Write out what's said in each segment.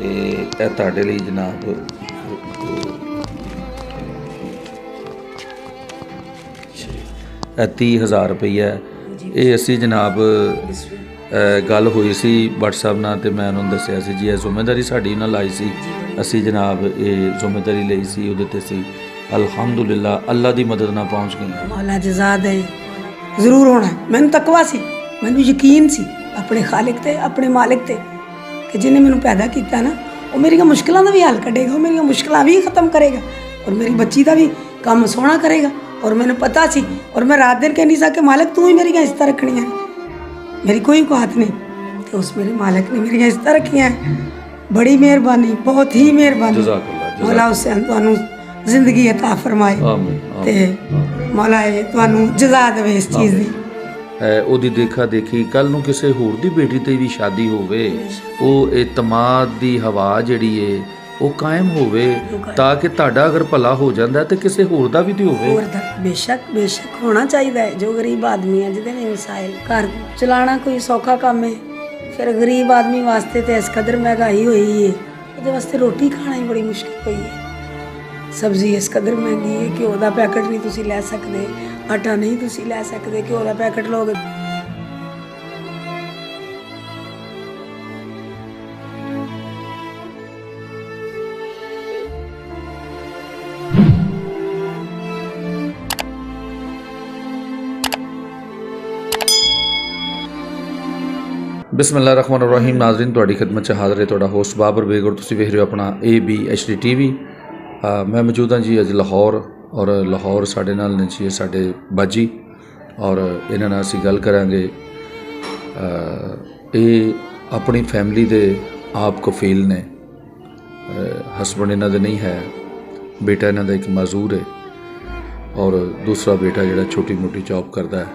ਇਹ ਤੁਹਾਡੇ ਲਈ ਜਨਾਬ 30,000 रुपया। ये असी जनाब गल हुई सी WhatsApp नाल ते मैं उन्होंने दसिया सी जी जिम्मेदारी साड़ी उन्हें लाई सी असी जनाब ये जिम्मेदारी लई सी उहदे ते सी अल्हम्दुलिल्लाह अल्लाह की मदद नाल पहुँच गए। मौला जज़ा दे जरूर होना। मैनू तकवा सी, मैनू यकीन सी अपने खालिक ते अपने मालिक ते कि जिन्हें मैनू पैदा किया ना वो मेरी मुश्किलों का भी हल कढ़ेगा, मेरी मुश्किलें भी खत्म करेगा और मेरी बच्ची का भी काम सोहना करेगा। और मैंने पता सी और मैं रात दिन कहनी सा कि मालिक तू ही मेरी इज्जत रखनी है, मेरी कोई औकात नहीं। तो उस मेरे मालिक ने मेरी इज्जत रखी है। बड़ी मेहरबानी, बहुत ही मेहरबानी। मौला हुसैन तुहानू जिंदगी अता फरमाए ते मौला तुहानू जज़ा देवे इस चीज़ दी। ਉਹਦੀ ਦੇਖਾ ਦੇਖੀ ਕੱਲ ਨੂੰ ਕਿਸੇ ਹੋਰ ਦੀ ਬੇਟੀ ਤੇ ਵੀ ਸ਼ਾਦੀ ਹੋਵੇ ਉਹ ਇਤਮਾਦ ਦੀ ਹਵਾ ਜਿਹੜੀ ਏ ਉਹ ਕਾਇਮ ਹੋਵੇ ਤਾਂ ਕਿ ਤੁਹਾਡਾ ਅਗਰ ਭਲਾ ਹੋ ਜਾਂਦਾ ਤੇ ਕਿਸੇ ਹੋਰ ਦਾ ਵੀ ਤੇ ਹੋਵੇ। ਹੋਰ ਦਾ ਬੇਸ਼ੱਕ ਬੇਸ਼ੱਕ ਹੋਣਾ ਚਾਹੀਦਾ ਹੈ। ਜੋ ਗਰੀਬ ਆਦਮੀ ਹੈ ਜਿਹਦੇ ਨੇ ਵਸਾਇਲ ਘਰ ਚਲਾਣਾ ਕੋਈ ਸੌਖਾ ਕੰਮ ਹੈ, ਫਿਰ ਗਰੀਬ ਆਦਮੀ ਵਾਸਤੇ ਤੇ ਇਸ ਕਦਰ ਮਹਿੰਗਾਈ ਹੋਈ ਹੈ ਉਹਦੇ ਵਾਸਤੇ ਰੋਟੀ ਖਾਣਾ ਹੀ ਬੜੀ ਮੁਸ਼ਕਿਲ ਹੋਈ ਹੈ। ਸਬਜ਼ੀ ਇਸ ਕਦਰ ਮਹਿੰਗੀ ਹੈ ਕਿ ਉਹਦਾ ਪੈਕਟ ਨਹੀਂ ਤੁਸੀਂ ਲੈ ਸਕਦੇ, ਆਟਾ ਨਹੀਂ ਤੁਸੀਂ ਲੈ ਸਕਦੇ ਕਿ ਉਹਦਾ ਪੈਕਟ ਲੋਗੇ। बिस्मिल्लाहिर्रहमानिर्रहीम। नाज़रीन तुहाडी खिदमत च हाज़र है तुहाडा होस्ट बाबर बेग और तुसीं वेख रहे हो अपना ABHD TV। मैं मौजूद हाँ जी अज लाहौर और लाहौर साडे नाल ने जी साडे बाजी और इन्हां नाल असीं गल करांगे। ये अपनी फैमिली दे आप कफील ने, हसबैंड इन्हां दे नहीं है, बेटा इन्हां दा एक मजदूर है और दूसरा बेटा जिहड़ा छोटी मोटी जॉब करदा है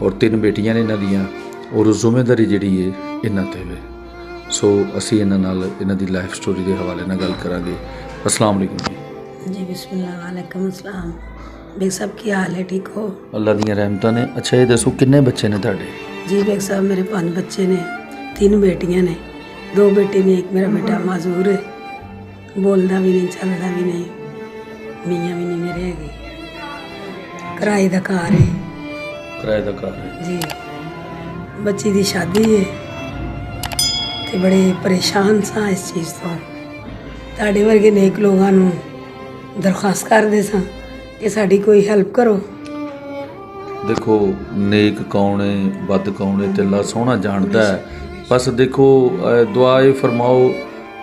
और 3 बेटियां ने इन्हां दियां और जिम्मेदारी जिहड़ी है इन्हां ते वे। सो असी इन्हां नाल इन्हां दी लाइफ स्टोरी के हवाले नाल गल करांगे। अस्सलाम वालेकुम जी। जी बिस्मिल्लाह वालेकुम अस्सलाम। बेग साहब की हाल है, ठीक हो? अल्लाह दी रहमतां ने। अच्छा ये दसो किन्ने बच्चे ने तुहाडे? जी बेग साहब मेरे 5 बच्चे ने, 3 बेटियां ने, 2 बेटे ने, एक मेरा बेटा माजूर है, बोलता भी नहीं चलता भी नहीं, मियाँ भी नहीं मेरे है, किराए का घर है। किराए का घर है जी। बच्ची की शादी है तो बड़े परेशान सा इस चीज़ तो। तुहाडे वर्गे नेक लोगों को दरखास्त करते सा कि साड़ी कोई हेल्प करो। देखो नेक कौन है बद कौन है ते अल्लाह सोहना जानता है। बस देखो दुआ ये फरमाओ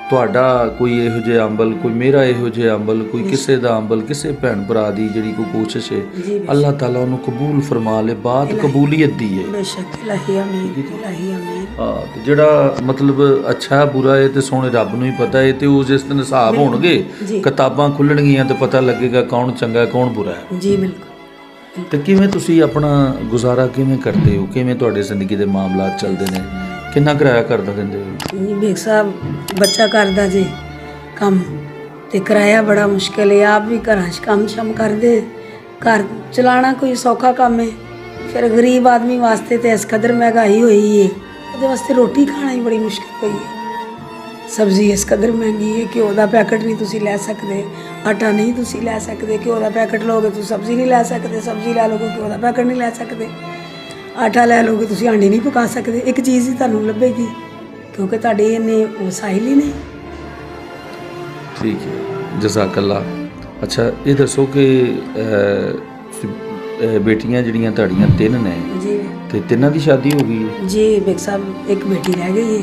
ਤੁਹਾਡਾ कोई इहो जिहा अंबल, कोई मेरा इहो जिहा अंबल, कोई किसी का अंबल, किसी भैन भरा की जिहड़ी कोई कोशिश है अल्लाह ताला उन्होंने कबूल फरमा ले। बात कबूलीयत दी है। बेशक इलाही आमीन, इलाही आमीन। हाँ तो जिहड़ा मतलब अच्छा बुरा है तो सोहणे रब नूं ही पता है। तो जिस दिन हिसाब होणगे किताबां खुल्लणगीਆਂ तो पता लगेगा कौन चंगा कौन बुरा है। जी बिल्कुल। तो किवें तुसीं अपना गुजारा किवें करते हो, किवें तुहाडे जिंदगी दे मामलात चलदे ने, किन्ना किराया करदा दिंदे हो? बेग साहब बच्चा करदा जी काम ते किराया बड़ा मुश्किल है। आप भी घर काम शम करदे, घर चलाना कोई सौखा काम है, फिर गरीब आदमी वास्ते तो इस कदर महंगाई हुई है ਉਹਦੇ वास्ते रोटी खाना ही बड़ी मुश्किल हुई है। सब्जी इस कदर महंगी है कि ਉਹਦਾ पैकेट नहीं तुसी लै सकते, आटा नहीं तुसी लै सकते कि ਉਹਦਾ पैकेट लोगे तो सब्जी नहीं लै सकते, सब्जी लै लोगे कि ਉਹਦਾ पैकेट नहीं लै सकते, आटा लै लोगे तुसी आंडी नहीं पका सकते। एक चीज़ ही तुहानू लभेगी क्योंकि तुहाडे इन्ने वसाइल ही नहीं। ठीक है जज़ाकल्ला। अच्छा ये दसो कि बेटियां जिहड़ियां तुहाड़ियां 3 ने जी ते तिन्हां दी शादी हो गई है? जी बेग साहब एक बेटी रह गई है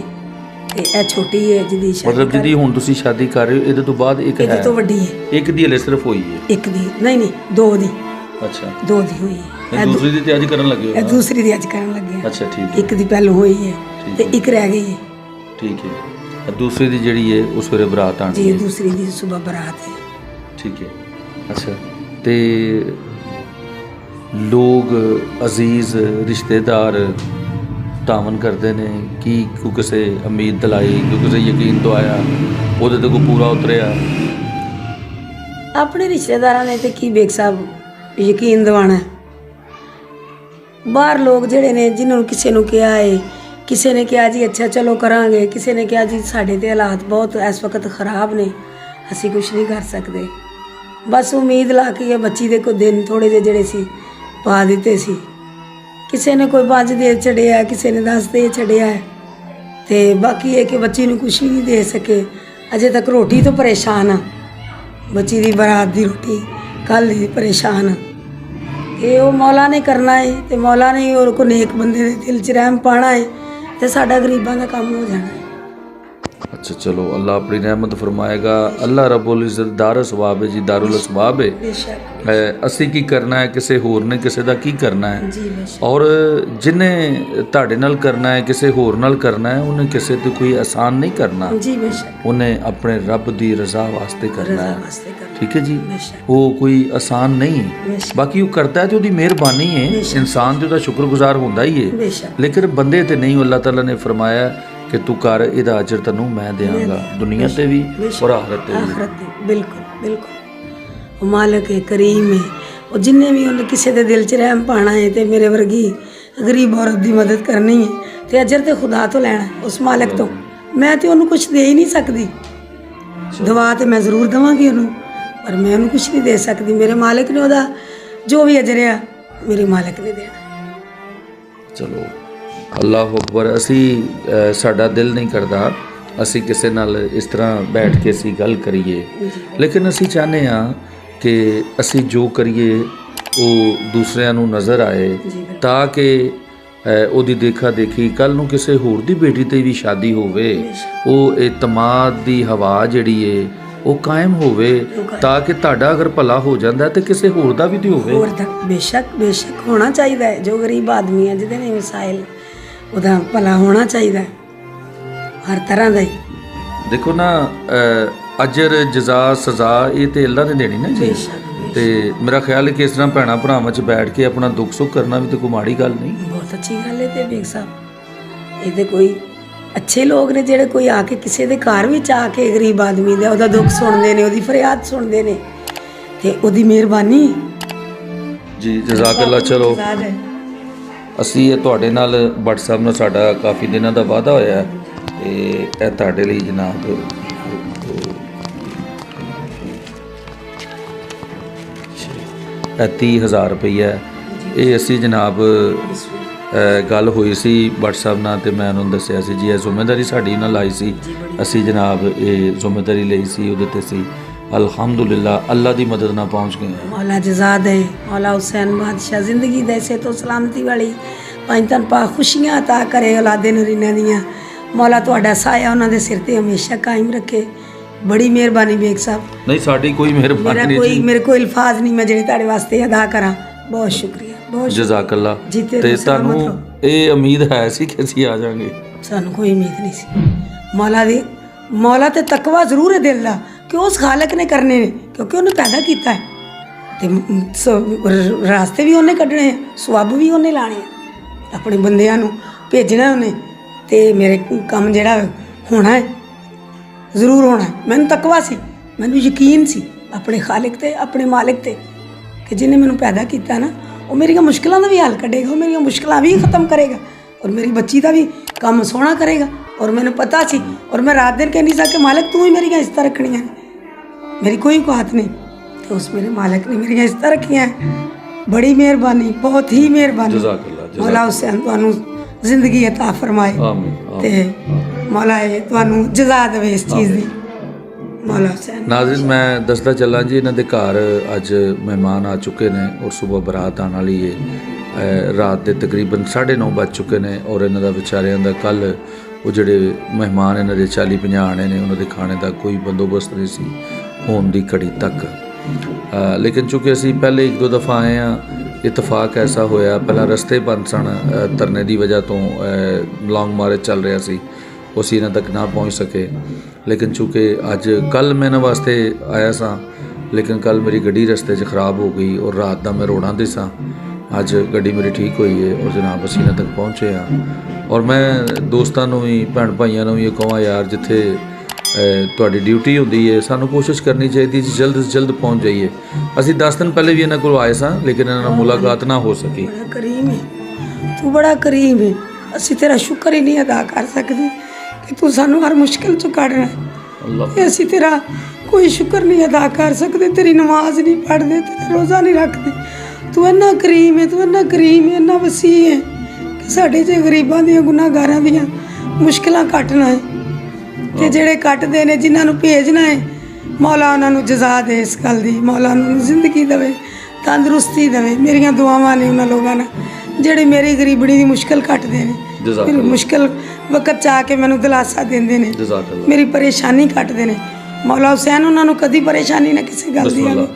ते ਇਹ छोटी है जिहदी शादी मतलब जिहदी हुण तुसीं शादी कर रहे हो ਇਹਦੇ ਤੋਂ ਬਾਅਦ ਇੱਕ ਹੈ? ਇਹਦੇ ਤੋਂ ਵੱਡੀ ਹੈ। ਇੱਕ ਦੀ ਹਲੇ ਸਿਰਫ ਹੋਈ ਹੈ? ਇੱਕ ਦੀ ਨਹੀਂ 2 ਦੀ। ਅੱਛਾ 2 ਦੀ ਹੋਈ ਹੈ। दूसरी दी तैयारी करन लगे हो? ਇਹ ਦੂਸਰੀ ਦੀ ਅੱਜ ਕਰਨ ਲੱਗੇ। अच्छा ठीक है। ਇੱਕ ਦੀ ਪਹਿਲੋਂ ਹੋਈ ਹੈ ਤੇ ਇੱਕ ਰਹਿ ਗਈ ਹੈ। ठीक है। दूसरी दी जिहड़ी है उस वेले बरात आनी जी है? दूसरी दी सुबह बरात है। ठीक है। अच्छा ते लोग अजीज रिश्तेदार तावन करते हैं कि कोई किसी उम्मीद दिलाई, कोई किसी यकीन दवाया, वो तो कोई पूरा उतरिया? अपने रिश्तेदारां ने तो की बेग साहब यकीन दिवाना। बाहर लोग जिहड़े ने जिन्होंने किसी ने कहा है ਕਿਸੇ ਨੇ ਕਿਹਾ ਜੀ ਅੱਛਾ ਚਲੋ ਕਰਾਂਗੇ, ਕਿਸੇ ਨੇ ਕਿਹਾ ਜੀ ਸਾਡੇ ਤੇ ਹਾਲਾਤ ਬਹੁਤ ਇਸ ਵਕਤ ਖਰਾਬ ਨੇ, ਅਸੀਂ ਕੁਝ ਨਹੀਂ ਕਰ ਸਕਦੇ। ਬਸ ਉਮੀਦ ਲਾ ਕੇ ਬੱਚੀ ਦੇ ਕੋਈ ਦਿਨ ਥੋੜੇ ਜਿਹੇ ਜਿਹੜੇ ਸੀ ਪਾ ਦਿੱਤੇ ਸੀ। ਕਿਸੇ ਨੇ ਕੋਈ 5 ਦੇ ਛੜਿਆ, ਕਿਸੇ ਨੇ 10 ਦੇ ਛੜਿਆ, ਤੇ ਬਾਕੀ ਇਹ ਕਿ ਬੱਚੀ ਨੂੰ ਕੁਝ ਵੀ ਨਹੀਂ ਦੇ ਸਕੇ। ਅਜੇ ਤੱਕ ਰੋਟੀ ਤੋਂ ਪਰੇਸ਼ਾਨ ਆ, ਬੱਚੀ ਦੀ ਬਰਾਤ ਦੀ ਰੋਟੀ ਕੱਲ੍ਹ ਦੀ ਪਰੇਸ਼ਾਨ ਆ। ਇਹ ਉਹ ਮੌਲਾ ਨੇ ਕਰਨਾ ਹੈ, ਤੇ ਮੌਲਾ ਨੇ ਹੋਰ ਕੋ ਨੇਕ ਬੰਦੇ ਦੇ ਦਿਲ 'ਚ ਰਹਿਮ ਪਾਣਾ ਹੈ, ਤੇ ਸਾਡਾ ਗਰੀਬਾਂ ਦਾ ਕੰਮ ਹੋ ਜਾਣਾ ਹੈ। अच्छा चलो, अल्लाह अपनी रहमत फरमाएगा। अल्लाह रब्बुल इज़्ज़त दार सवाब है जी, दारुल सवाब है। ਬੇਸ਼ੱਕ ਅਸੀਂ ਕੀ ਕਰਨਾ ਹੈ, ਕਿਸੇ ਹੋਰ ਨੇ ਕਿਸੇ ਦਾ ਕੀ ਕਰਨਾ ਹੈ। ਜੀ ਬੇਸ਼ੱਕ ਔਰ ਜਿਹਨੇ ਤੁਹਾਡੇ ਨਾਲ ਕਰਨਾ ਹੈ, ਕਿਸੇ ਹੋਰ ਨਾਲ ਕਰਨਾ ਹੈ, ਉਹਨੇ ਕਿਸੇ ਤੇ ਕੋਈ ਆਸਾਨ ਨਹੀਂ ਕਰਨਾ, ਜੀ ਬੇਸ਼ੱਕ ਉਹਨੇ ਆਪਣੇ ਰੱਬ ਦੀ ਰਜ਼ਾ ਵਾਸਤੇ ਕਰਨਾ ਰਜ਼ਾ ਹੈ। ਵਾਸਤੇ ਕਰਨਾ ਠੀਕ ਹੈ ਜੀ, ਬੇਸ਼ੱਕ ਉਹ ਕੋਈ ਆਸਾਨ ਨਹੀਂ। ਬੇਸ਼ੱਕ ਬਾਕੀ ਉਹ ਕਰਦਾ ਹੈ ਤੇ ਉਹਦੀ ਮਿਹਰਬਾਨੀ ਹੈ, ਇਨਸਾਨ ਤੇ ਉਹਦਾ ਸ਼ੁਕਰਗੁਜ਼ਾਰ ਹੁੰਦਾ ਹੀ ਹੈ, ਬੇਸ਼ੱਕ ਲੇਕਿਨ ਬੰਦੇ ਤੇ ਨਹੀਂ। ਅੱਲਾਹ ਤਾਲਾ ਨੇ ਫਰਮਾਇਆ ਕਿ ਤੂੰ ਕਰ, ਇਹਦਾ ਅਜਰ ਤੈਨੂੰ ਮੈਂ ਦੇਵਾਂਗਾ, ਦੁਨੀਆ ਤੇ ਵੀ ਔਰ ਆਖਰਤ ਤੇ ਵੀ। ਆਖਰਤ ਦੀ ਬਿਲਕੁਲ ਬਿਲਕੁਲ। ਉਹ ਮਾਲਕ ਹੈ, ਕਰੀਮ ਹੈ। ਉਹ ਜਿੰਨੇ ਵੀ ਉਹਨੇ ਕਿਸੇ ਦੇ ਦਿਲ 'ਚ ਰਹਿਮ ਪਾਣਾ ਹੈ ਤੇ ਮੇਰੇ ਵਰਗੀ ਗਰੀਬ ਔਰਤ ਦੀ ਮਦਦ ਕਰਨੀ ਹੈ, ਤੇ ਅਜਰ ਤੇ ਖੁਦਾ ਤੋਂ ਲੈਣਾ ਹੈ, ਉਸ ਮਾਲਕ ਤੋਂ। ਮੈਂ ਤੇ ਉਹਨੂੰ ਕੁਝ ਦੇ ਹੀ ਨਹੀਂ ਸਕਦੀ। ਦੁਆ ਤੇ ਮੈਂ ਜ਼ਰੂਰ ਦੇਵਾਂਗੀ ਉਹਨੂੰ, ਪਰ ਮੈਂ ਉਹਨੂੰ ਕੁਝ ਨਹੀਂ ਦੇ ਸਕਦੀ। ਮੇਰੇ ਮਾਲਕ ਨੇ ਉਹਦਾ ਜੋ ਵੀ ਅਜਰ ਆ, ਮੇਰੇ ਮਾਲਕ ਨੇ ਦੇਣਾ। ਚਲੋ ਅੱਲਾਹੁ ਅਕਬਰ। ਅਸੀਂ ਸਾਡਾ ਦਿਲ ਨਹੀਂ ਕਰਦਾ ਅਸੀਂ ਕਿਸੇ ਨਾਲ ਇਸ ਤਰ੍ਹਾਂ ਬੈਠ ਕੇ ਅਸੀਂ ਗੱਲ ਕਰੀਏ, ਲੇਕਿਨ ਅਸੀਂ ਚਾਹੁੰਦੇ ਹਾਂ ਕਿ ਅਸੀਂ ਜੋ ਕਰੀਏ ਉਹ ਦੂਸਰਿਆਂ ਨੂੰ ਨਜ਼ਰ ਆਏ, ਤਾਂ ਕਿ ਉਹਦੀ ਦੇਖਾ ਦੇਖੀ ਕੱਲ ਨੂੰ ਕਿਸੇ ਹੋਰ ਦੀ ਬੇਟੀ ਤੇ ਵੀ ਸ਼ਾਦੀ ਹੋਵੇ, ਉਹ ਇਤਮਾਦ ਦੀ ਹਵਾ ਜਿਹੜੀ ਏ ਉਹ ਕਾਇਮ ਹੋਵੇ, ਤਾਂ ਕਿ ਤੁਹਾਡਾ ਅਗਰ ਭਲਾ ਹੋ ਜਾਂਦਾ ਤੇ ਕਿਸੇ ਹੋਰ ਦਾ ਵੀ ਤੇ ਹੋਵੇ। ਹੋਰ ਤੱਕ ਬੇਸ਼ੱਕ ਬੇਸ਼ੱਕ ਹੋਣਾ ਚਾਹੀਦਾ ਹੈ। ਜੋ ਗਰੀਬ ਆਦਮੀ ਹੈ, ਜਿਹਦੇ ਨੇ ਵਸਾਇਲ, ਉਹਦਾ ਭਲਾ ਹੋਣਾ ਚਾਹੀਦਾ ਹੈ, ਹਰ ਤਰ੍ਹਾਂ ਦਾ ਹੀ। ਦੇਖੋ ਨਾ, ਅਜਰ ਜਜ਼ਾ ਸਜ਼ਾ ਇਹ ਤੇ ਅੱਲਾ ਨੇ ਦੇਣੀ ਨਾ ਜੀ। ਤੇ ਮੇਰਾ ਖਿਆਲ ਹੈ ਕਿ ਇਸ ਤਰ੍ਹਾਂ ਭੈਣਾਂ ਭਰਾਵਾਂ 'ਚ ਬੈਠ ਕੇ ਆਪਣਾ ਦੁੱਖ ਸੁੱਖ ਕਰਨਾ ਵੀ ਤੇ ਕੋਈ ਮਾੜੀ ਗੱਲ ਨਹੀਂ। ਬਹੁਤ ਅੱਛੀ ਗੱਲ ਹੈ। ਤੇ ਬੇਗ ਸਾਹਿਬ, ਇਹਦੇ ਕੋਈ ਅੱਛੇ ਲੋਕ ਨੇ ਜਿਹੜੇ ਕੋਈ ਆ ਕੇ ਕਿਸੇ ਦੇ ਘਰ ਵਿੱਚ ਆ ਕੇ ਗਰੀਬ ਆਦਮੀ ਦਾ ਉਹਦਾ ਦੁੱਖ ਸੁਣਦੇ ਨੇ, ਉਹਦੀ ਫਰਿਆਦ ਸੁਣਦੇ ਨੇ, ਤੇ ਉਹਦੀ ਮਿਹਰਬਾਨੀ ਜੀ। ਜਜ਼ਾਕੱਲਾ। ਚਲੋ ਅਸੀਂ ਇਹ ਤੁਹਾਡੇ ਨਾਲ WhatsApp ਨਾਲ ਸਾਡਾ ਕਾਫੀ ਦਿਨਾਂ ਦਾ ਵਾਅਦਾ ਹੋਇਆ, ਤੇ ਇਹ ਤੁਹਾਡੇ ਲਈ ਜਨਾਬ ਇਹ 30,000 ਰੁਪਈਆ। ਇਹ ਅਸੀਂ ਜਨਾਬ ਗੱਲ ਹੋਈ ਸੀ WhatsApp ਨਾਲ, ਤੇ ਮੈਂ ਉਹਨੂੰ ਦੱਸਿਆ ਸੀ ਜੀ ਇਹ ਜ਼ਿੰਮੇਵਾਰੀ ਸਾਡੀ ਨਾਲ ਲਾਈ ਸੀ, ਅਸੀਂ ਜਨਾਬ ਇਹ ਜ਼ਿੰਮੇਵਾਰੀ ਲਈ ਸੀ, ਉਹਦੇ ਤੇ ਅਸੀਂ ਅਲਹਮਦੁਲਿल्लाह ਅੱਲਾ ਦੀ ਮਦਦ ਨਾਲ ਪਹੁੰਚ ਗਏ ਹਾਂ। मौला जज़ा दे, मौला हुसैन बादशाह जिंदगी दे से तो सलामती वाली पंज तन पा खुशियां अता करे औलादे नरीना दियां। मौला तुहाडा साया उन्हां दे सिर ते हमेशा कायम रखे। बड़ी मेहरबानी बेग साहब। नहीं साडी कोई मेहरबानी नहीं, मेरे कोई अल्फाज नहीं मैं ਜਿਹੜੇ ਤੁਹਾਡੇ ਵਾਸਤੇ ਅਦਾ ਕਰਾਂ। ਬਹੁਤ ਸ਼ੁਕਰੀਆ, ਬਹੁਤ ਜਜ਼ਾਕੱਲਾ। ਜੀਤੇ ਤੇ ਤੁਹਾਨੂੰ ਇਹ ਉਮੀਦ ਹੈ ਸੀ ਕਿ ਅਸੀਂ ਆ ਜਾਵਾਂਗੇ? ਸਾਨੂੰ ਕੋਈ ਉਮੀਦ ਨਹੀਂ ਸੀ। ਮੌਲਾ ਤੇ ਤਕਵਾ ਜ਼ਰੂਰ ਹੈ ਦਿਲ ਦਾ, ਕਿ ਉਸ ਖਾਲਕ ਨੇ ਕਰਨੇ ਨੇ, ਕਿਉਂਕਿ ਉਹਨੇ ਪੈਦਾ ਕੀਤਾ ਹੈ, ਤੇ ਰਾਸਤੇ ਵੀ ਉਹਨੇ ਕੱਢਣੇ ਆ, ਸਵਾਬ ਵੀ ਉਹਨੇ ਲਾਣੇ ਆ, ਆਪਣੇ ਬੰਦਿਆਂ ਨੂੰ ਭੇਜਣਾ ਉਹਨੇ। ਤੇ ਮੇਰੇ ਕੰਮ ਜਿਹੜਾ ਹੋਣਾ ਹੈ ਜ਼ਰੂਰ ਹੋਣਾ ਹੈ। ਮੈਨੂੰ ਤਕਵਾ ਸੀ, ਮੈਨੂੰ ਯਕੀਨ ਸੀ ਆਪਣੇ ਖਾਲਿਕ ਤੇ, ਆਪਣੇ ਮਾਲਿਕ ਤੇ, ਕਿ ਜਿਹਨੇ ਮੈਨੂੰ ਪੈਦਾ ਕੀਤਾ ਨਾ, ਉਹ ਮੇਰੀਆਂ ਮੁਸ਼ਕਿਲਾਂ ਦਾ ਵੀ ਹੱਲ ਕੱਢੇਗਾ, ਉਹ ਮੇਰੀਆਂ ਮੁਸ਼ਕਿਲਾਂ ਵੀ ਖਤਮ ਕਰੇਗਾ, ਔਰ ਮੇਰੀ ਬੱਚੀ ਦਾ ਵੀ ਕੰਮ ਸੋਹਣਾ ਕਰੇਗਾ। ਔਰ ਮੈਨੂੰ ਪਤਾ ਸੀ, ਔਰ ਮੈਂ ਰਾਤ ਦਿਨ ਕਹਿੰਦੀ ਸੀ ਕਿ ਮਾਲਕ ਤੂੰ ਹੀ ਮੇਰੀਆਂ ਇੱਜ਼ਤਾਂ ਰੱਖਣੀਆਂ ਨੇ, ਮੇਰੀ ਕੋਈ ਔਕਾਤ ਨਹੀਂ, ਤੇ ਉਸ ਮੇਰੇ ਮਾਲਕ ਨੇ ਮੇਰੀਆਂ ਇੱਜ਼ਤਾਂ ਰੱਖੀਆਂ। ਬੜੀ ਮਿਹਰਬਾਨੀ, ਬਹੁਤ ਹੀ ਮਿਹਰਬਾਨੀ। ਮੌਲਾ ਹੁਸੈਨ ਤੁਹਾਨੂੰ ਜ਼ਿੰਦਗੀ ਅਤਾ ਫਰਮਾਏ, ਤੇ ਮੌਲਾ ਇਹ ਤੁਹਾਨੂੰ ਜਜ਼ਾ ਦੇਵੇ ਇਸ ਚੀਜ਼ ਦੀ। ਮੌਲਾ ਹੁਸੈਨ। ਨਾਜ਼ਰੀਨ, ਮੈਂ ਦੱਸਦਾ ਚੱਲਾਂ ਜੀ, ਇਹਨਾਂ ਦੇ ਘਰ ਅੱਜ ਮਹਿਮਾਨ ਆ ਚੁੱਕੇ ਨੇ, ਔਰ ਸਵੇਰ ਬਰਾਤ ਆਉਣ ਵਾਲੀ ਹੈ। ਰਾਤ ਦੇ ਤਕਰੀਬਨ 9:30 ਵੱਜ ਚੁੱਕੇ ਨੇ, ਔਰ ਇਹਨਾਂ ਦਾ ਵਿਚਾਰਿਆਂ ਦਾ ਕੱਲ੍ਹ ਉਹ ਜਿਹੜੇ ਮਹਿਮਾਨ ਇਹਨਾਂ ਦੇ 40-50 ਆਣੇ ਨੇ, ਉਹਨਾਂ ਦੇ ਖਾਣੇ ਦਾ ਕੋਈ ਬੰਦੋਬਸਤ ਨਹੀਂ ਸੀ ਹੋਣ ਦੀ ਘੜੀ ਤੱਕ। ਲੇਕਿਨ ਚੂँਕਿ ਅਸੀਂ ਪਹਿਲੇ 1-2 ਦਫਾ ਆਏ ਹਾਂ, ਇਤਫਾਕ ਐਸਾ ਹੋਇਆ, ਪਹਿਲਾਂ ਰਸਤੇ ਬੰਦ ਸਨ ਧਰਨੇ ਦੀ ਵਜ੍ਹਾ ਤੋਂ, ਲੌਂਗ ਮਾਰਚ ਚੱਲ ਰਿਹਾ ਸੀ, ਅਸੀਂ ਇਹਨਾਂ ਤੱਕ ਨਾ ਪਹੁੰਚ ਸਕੇ। ਲੇਕਿਨ ਚੂँਕਿ ਅੱਜ ਕੱਲ੍ਹ ਮੈਂ ਇਹਨਾਂ ਵਾਸਤੇ ਆਇਆ ਸਾਂ, ਲੇਕਿਨ ਕੱਲ੍ਹ ਮੇਰੀ ਗੱਡੀ ਰਸਤੇ 'ਚ ਖਰਾਬ ਹੋ ਗਈ, ਔਰ ਰਾਤ ਦਾ ਮੈਂ ਰੋੜਾਂ 'ਤੇ ਸਾਂ। ਅੱਜ ਗੱਡੀ ਮੇਰੀ ਠੀਕ ਹੋਈ ਹੈ, ਔਰ ਜਨਾਬ ਅਸੀਂ ਇਹਨਾਂ ਤੱਕ ਪਹੁੰਚੇ ਹਾਂ। ਔਰ ਮੈਂ ਦੋਸਤਾਂ ਨੂੰ ਵੀ, ਭੈਣ ਭਾਈਆਂ ਨੂੰ ਵੀ ਇਹ ਕਹਾਂ, ਯਾਰ ਜਿੱਥੇ ਤੁਹਾਡੀ ਡਿਊਟੀ ਹੁੰਦੀ ਹੈ, ਸਾਨੂੰ ਕੋਸ਼ਿਸ਼ ਕਰਨੀ ਚਾਹੀਦੀ ਜੀ ਜਲਦ ਤੋਂ ਜਲਦ ਪਹੁੰਚ ਜਾਈਏ। ਅਸੀਂ 10 ਦਿਨ ਪਹਿਲੇ ਵੀ ਇਹਨਾਂ ਕੋਲ ਆਏ ਸਾਂ, ਲੇਕਿਨ ਇਹਨਾਂ ਨਾਲ ਮੁਲਾਕਾਤ ਨਾ ਹੋ ਸਕੀ। ਬੜਾ ਕਰੀਮ ਹੈ ਤੂੰ, ਬੜਾ ਕਰੀਮ ਹੈ। ਅਸੀਂ ਤੇਰਾ ਸ਼ੁਕਰ ਹੀ ਨਹੀਂ ਅਦਾ ਕਰ ਸਕਦੇ ਕਿ ਤੂੰ ਸਾਨੂੰ ਹਰ ਮੁਸ਼ਕਿਲ ਚੋਂ ਕੱਢਣਾ ਹੈ। ਅੱਲਾਹ ਤੇ ਅਸੀਂ ਤੇਰਾ ਕੋਈ ਸ਼ੁਕਰ ਨਹੀਂ ਅਦਾ ਕਰ ਸਕਦੇ, ਤੇਰੀ ਨਮਾਜ਼ ਨਹੀਂ ਪੜ੍ਹਦੇ, ਤੇਰਾ ਰੋਜ਼ਾ ਨਹੀਂ ਰੱਖਦੇ। ਤੂੰ ਇੰਨਾ ਕਰੀਮ ਹੈ, ਤੂੰ ਇੰਨਾ ਕਰੀਮ ਹੈ, ਇੰਨਾ ਵਸੀਹ ਹੈ ਕਿ ਸਾਡੇ 'ਚ ਗਰੀਬਾਂ ਦੀਆਂ ਗੁਨਾਹਗਾਰਾਂ ਦੀਆਂ ਮੁਸ਼ਕਿਲਾਂ ਕੱਟਣਾ ਹੈ। ਤੇ ਜਿਹੜੇ ਕੱਟਦੇ ਨੇ, ਜਿਨ੍ਹਾਂ ਨੂੰ ਭੇਜਣਾ ਹੈ, ਮੌਲਾ ਉਹਨਾਂ ਨੂੰ ਜਜ਼ਾ ਦੇ ਇਸ ਗੱਲ ਦੀ। ਮੌਲਾ ਉਹਨਾਂ ਨੂੰ ਜ਼ਿੰਦਗੀ ਦੇਵੇ, ਤੰਦਰੁਸਤੀ ਦੇਵੇ। ਮੇਰੀਆਂ ਦੁਆਵਾਂ ਨੇ ਉਹਨਾਂ ਲੋਕਾਂ ਨਾਲ ਜਿਹੜੇ ਮੇਰੀ ਗਰੀਬਣੀ ਦੀ ਮੁਸ਼ਕਿਲ ਕੱਟਦੇ ਨੇ, ਮੇਰੀ ਮੁਸ਼ਕਿਲ ਵਕਤ 'ਚ ਆ ਕੇ ਮੈਨੂੰ ਦਿਲਾਸਾ ਦਿੰਦੇ ਨੇ, ਜਜ਼ਾਕੱਲਾ। ਮੇਰੀ ਪਰੇਸ਼ਾਨੀ ਕੱਟਦੇ ਨੇ। ਮੌਲਾ ਹੁਸੈਨ ਉਹਨਾਂ ਨੂੰ ਕਦੀ ਪਰੇਸ਼ਾਨੀ ਨਾ ਕਿਸੇ ਗੱਲ ਦੀ ਆਵੇ।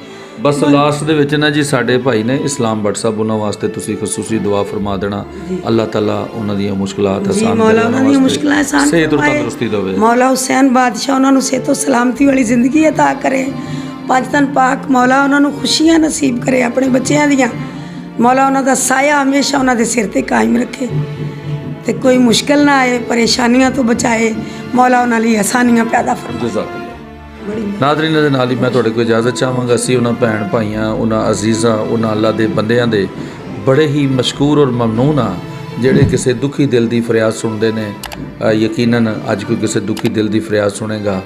ਬਸ ਲਾਸਟ ਦੇ ਵਿੱਚ ਨਾ ਜੀ ਸਾਡੇ ਭਾਈ ਨੇ ਇਸਲਾਮ ਭੱਟ ਸਾਹਿਬ, ਉਹਨਾਂ ਵਾਸਤੇ ਤੁਸੀਂ ਖਸੂਸੀ ਦੁਆ ਫਰਮਾ ਦੇਣਾ। ਅੱਲਾਹ ਤਾਲਾ ਉਹਨਾਂ ਦੀਆਂ ਮੁਸ਼ਕਲਾਤ ਜੀ ਆਸਾਨ ਮੌਲਾ ਉਹਨਾਂ ਦੀਆਂ ਮੁਸ਼ਕਿਲਾਂ ਆਸਾਨ ਸਿਹਤ ਔਰ ਫਰਮਾਏ। ਤੰਦਰੁਸਤੀ ਦੇਵੇ। ਮੌਲਾ ਹੁਸੈਨ ਬਾਦਸ਼ਾਹ ਉਹਨਾਂ ਨੂੰ ਸਿਹਤ ਤੇ ਸਲਾਮਤੀ ਵਾਲੀ ਜ਼ਿੰਦਗੀ عطا ਕਰੇ। ਪੰਜ ਤਨ ਪਾਕ ਮੌਲਾ ਉਹਨਾਂ ਨੂੰ ਖੁਸ਼ੀਆਂ ਨਸੀਬ ਕਰੇ ਆਪਣੇ ਬੱਚਿਆਂ ਦੀਆਂ। ਮੌਲਾ ਉਹਨਾਂ ਦਾ ਸਾਇਆ ਹਮੇਸ਼ਾ ਉਹਨਾਂ ਦੇ ਸਿਰ ਤੇ ਕਾਇਮ ਰੱਖੇ ਤੇ ਕੋਈ ਮੁਸ਼ਕਲ ਨਾ ਆਏ, ਪਰੇਸ਼ਾਨੀਆਂ ਤੋਂ ਬਚਾਏ। ਮੌਲਾ ਉਹਨਾਂ ਲਈ ਆਸਾਨੀਆਂ ਪੈਦਾ ਫਰਮਾਏ। ਜਜ਼ਾਕੱਲਾ। ਨਾਜ਼ਰੀਨ ਦੇ ਨਾਲ ਹੀ ਮੈਂ ਤੁਹਾਡੇ ਕੋਲ ਇਜਾਜ਼ਤ ਚਾਹਾਂਗਾ। ਅਸੀਂ ਉਹਨਾਂ ਭੈਣ ਭਾਈਆਂ, ਉਹਨਾਂ ਅਜ਼ੀਜ਼ਾਂ, ਉਹਨਾਂ ਅੱਲਾ ਦੇ ਬੰਦਿਆਂ ਦੇ ਬੜੇ ਹੀ ਮਸ਼ਕੂਰ ਔਰ ਮਮਨੂਨ ਆ ਜਿਹੜੇ ਕਿਸੇ ਦੁਖੀ ਦਿਲ ਦੀ ਫਰਿਆਦ ਸੁਣਦੇ ਨੇ। ਯਕੀਨਨ ਅੱਜ ਕੋਈ ਕਿਸੇ ਦੁਖੀ ਦਿਲ ਦੀ ਫਰਿਆਦ ਸੁਣੇਗਾ,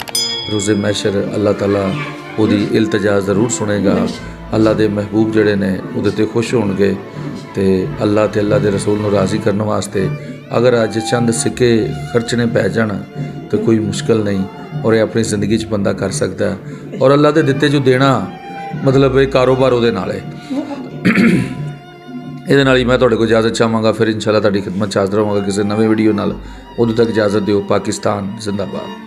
ਰੋਜ਼ੇ ਮਹਿਸ਼ਰ ਅੱਲਾਹ ਤਾਲਾ ਉਹਦੀ ਇਲਤਜਾ ਜ਼ਰੂਰ ਸੁਣੇਗਾ। ਅੱਲਾ ਦੇ ਮਹਿਬੂਬ ਜਿਹੜੇ ਨੇ ਉਹਦੇ 'ਤੇ ਖੁਸ਼ ਹੋਣਗੇ ਤੇ ਅੱਲਾ ਤੇ ਅੱਲਾ ਦੇ ਰਸੂਲ ਨੂੰ ਰਾਜ਼ੀ ਕਰਨ ਵਾਸਤੇ ਅਗਰ ਅੱਜ ਚੰਦ ਸਿੱਕੇ ਖਰਚਣੇ ਪੈ ਜਾਣ ਤਾਂ ਕੋਈ ਮੁਸ਼ਕਲ ਨਹੀਂ, ਔਰ ਇਹ ਆਪਣੀ ਜ਼ਿੰਦਗੀ 'ਚ ਬੰਦਾ ਕਰ ਸਕਦਾ। ਔਰ ਅੱਲਾ ਦੇ ਦਿੱਤੇ ਜੋ ਦੇਣਾ ਮਤਲਬ ਇਹ ਕਾਰੋਬਾਰ ਉਹਦੇ ਨਾਲ ਹੈ। ਇਹਦੇ ਨਾਲ ਹੀ ਮੈਂ ਤੁਹਾਡੇ ਕੋਲ ਇਜਾਜ਼ਤ ਚਾਹਾਂਗਾ। ਫਿਰ ਇਨਸ਼ਾਅੱਲਾ ਤੁਹਾਡੀ ਖਿਦਮਤ 'ਚ ਹਾਜ਼ਰ ਹੋਵਾਂਗਾ ਕਿਸੇ ਨਵੇਂ ਵੀਡੀਓ ਨਾਲ। ਉਦੋਂ ਤੱਕ ਇਜਾਜ਼ਤ ਦਿਓ। ਪਾਕਿਸਤਾਨ ਜ਼ਿੰਦਾਬਾਦ।